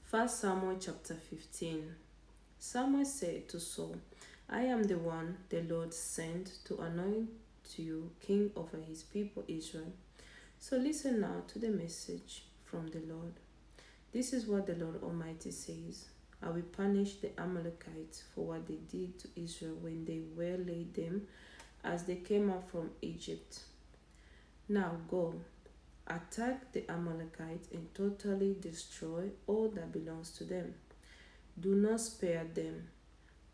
First Samuel chapter 15. Samuel said to Saul, I am the one the Lord sent to anoint you king over his people Israel. So listen now to the message from the Lord. This is what the Lord Almighty says. I will punish the Amalekites for what they did to Israel when they waylaid them as they came out from Egypt. Now go, attack the Amalekites and totally destroy all that belongs to them. Do not spare them.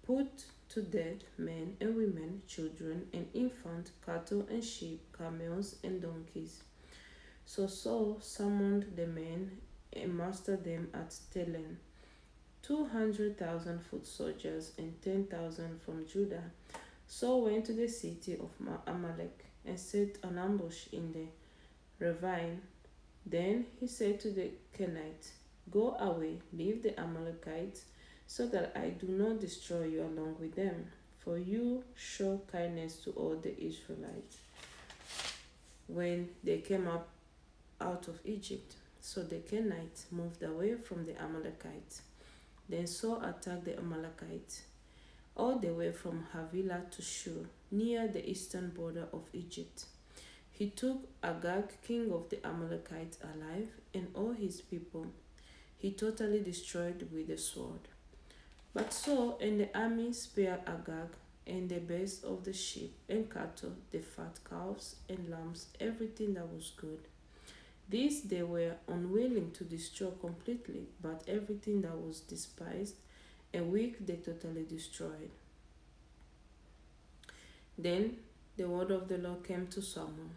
Put to death men and women, children and infants, cattle and sheep, camels and donkeys. So Saul summoned the men and mustered them at Telen, 200,000 foot soldiers and 10,000 from Judah. Saul went to the city of Amalek and set an ambush in the ravine. Then he said to the Kenites, Go away, leave the Amalekites, so that I do not destroy you along with them. For you show kindness to all the Israelites when they came up out of Egypt. So the Kenites moved away from the Amalekites. Then Saul attacked the Amalekites all the way from Havilah to Shur, near the eastern border of Egypt. He took Agag, king of the Amalekites, alive, and all his people. He totally destroyed with the sword. But Saul and the army spared Agag and the best of the sheep and cattle, the fat calves and lambs, everything that was good. This they were unwilling to destroy completely, but everything that was despised and weak they totally destroyed. Then the word of the Lord came to Samuel.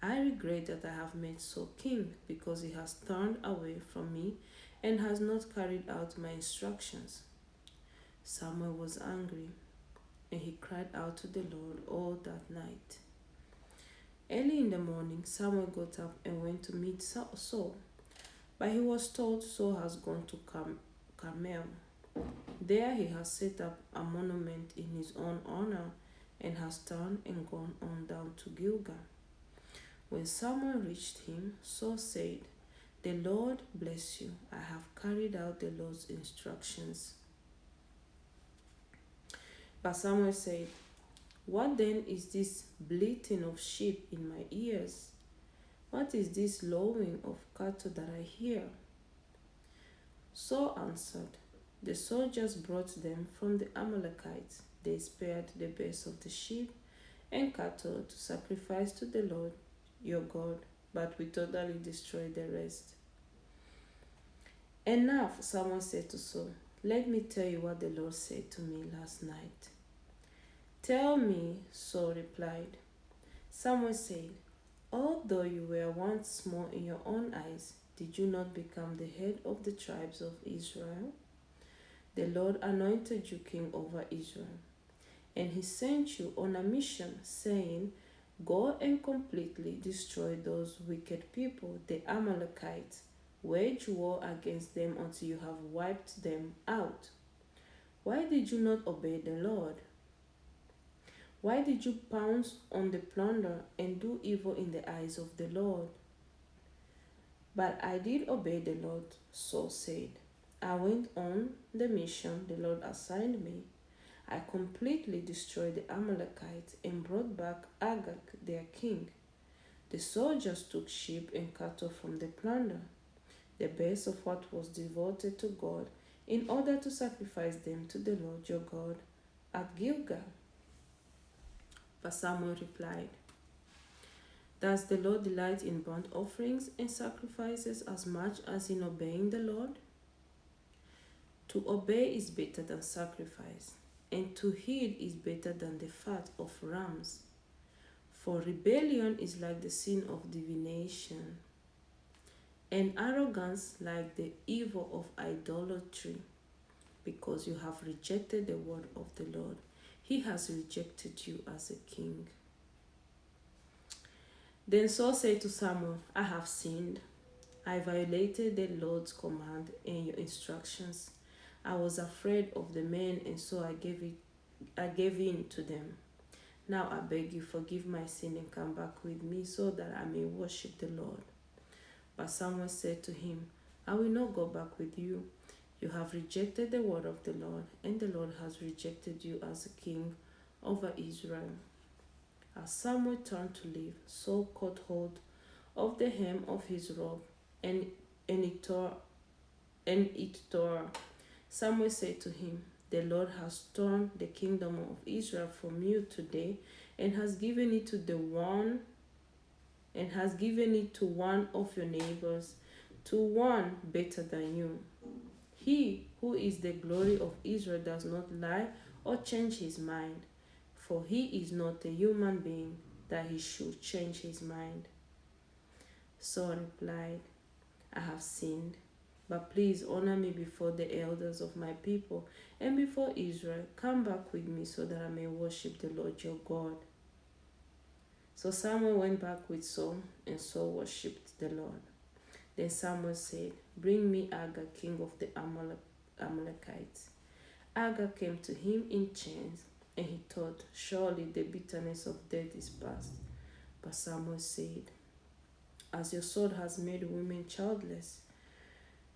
I regret that I have made Saul king, because he has turned away from me and has not carried out my instructions. Samuel was angry, and he cried out to the Lord all that night. Early in the morning, Samuel got up and went to meet Saul, but he was told Saul has gone to Carmel. There he has set up a monument in his own honor and has turned and gone on down to Gilgal. When Samuel reached him, Saul said, The Lord bless you. I have carried out the Lord's instructions. But Samuel said, What then is this bleating of sheep in my ears? What is this lowing of cattle that I hear? Saul answered, The soldiers brought them from the Amalekites. They spared the best of the sheep and cattle to sacrifice to the Lord your God, but we totally destroyed the rest. Enough, Samuel said to Saul. Let me tell you what the Lord said to me last night. Tell me, Saul replied. Samuel said, Although you were once small in your own eyes, did you not become the head of the tribes of Israel? The Lord anointed you king over Israel, and he sent you on a mission, saying, Go and completely destroy those wicked people, the Amalekites. Wage war against them until you have wiped them out. Why did you not obey the Lord? Why did you pounce on the plunder and do evil in the eyes of the Lord? But I did obey the Lord, Saul said. I went on the mission the Lord assigned me. I completely destroyed the Amalekites and brought back Agag, their king. The soldiers took sheep and cattle from the plunder, the best of what was devoted to God, in order to sacrifice them to the Lord your God at Gilgal. But Samuel replied, Does the Lord delight in burnt offerings and sacrifices as much as in obeying the Lord? To obey is better than sacrifice, and to heed is better than the fat of rams. For rebellion is like the sin of divination, and arrogance like the evil of idolatry. Because you have rejected the word of the Lord, he has rejected you as a king. Then Saul said to Samuel, I have sinned. I violated the Lord's command and your instructions. I was afraid of the men, and so I gave in to them. Now I beg you, forgive my sin and come back with me so that I may worship the Lord. But Samuel said to him, I will not go back with you. You have rejected the word of the Lord, and the Lord has rejected you as a king over Israel." As Samuel turned to leave, Saul caught hold of the hem of his robe, and, and it tore. Samuel said to him, "The Lord has torn the kingdom of Israel from you today, and has given it to one of your neighbors, to one better than you. He who is the glory of Israel does not lie or change his mind, for he is not a human being that he should change his mind." Saul replied, "I have sinned, but please honor me before the elders of my people and before Israel. Come back with me so that I may worship the Lord your God." So Samuel went back with Saul, and Saul worshipped the Lord. Then Samuel said, "Bring me Agag, king of the Amalekites." Agag came to him in chains, and he thought, "Surely the bitterness of death is past." But Samuel said, "As your sword has made women childless,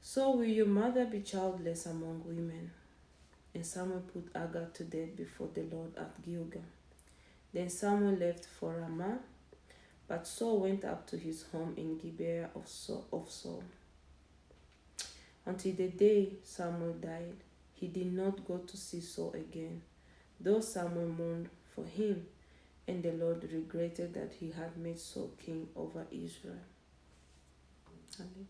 so will your mother be childless among women." And Samuel put Agag to death before the Lord at Gilgal. Then Samuel left for Ramah, but Saul went up to his home in Gibeah of Saul. Until the day Samuel died, he did not go to see Saul again, though Samuel mourned for him, and the Lord regretted that he had made Saul king over Israel. Amen.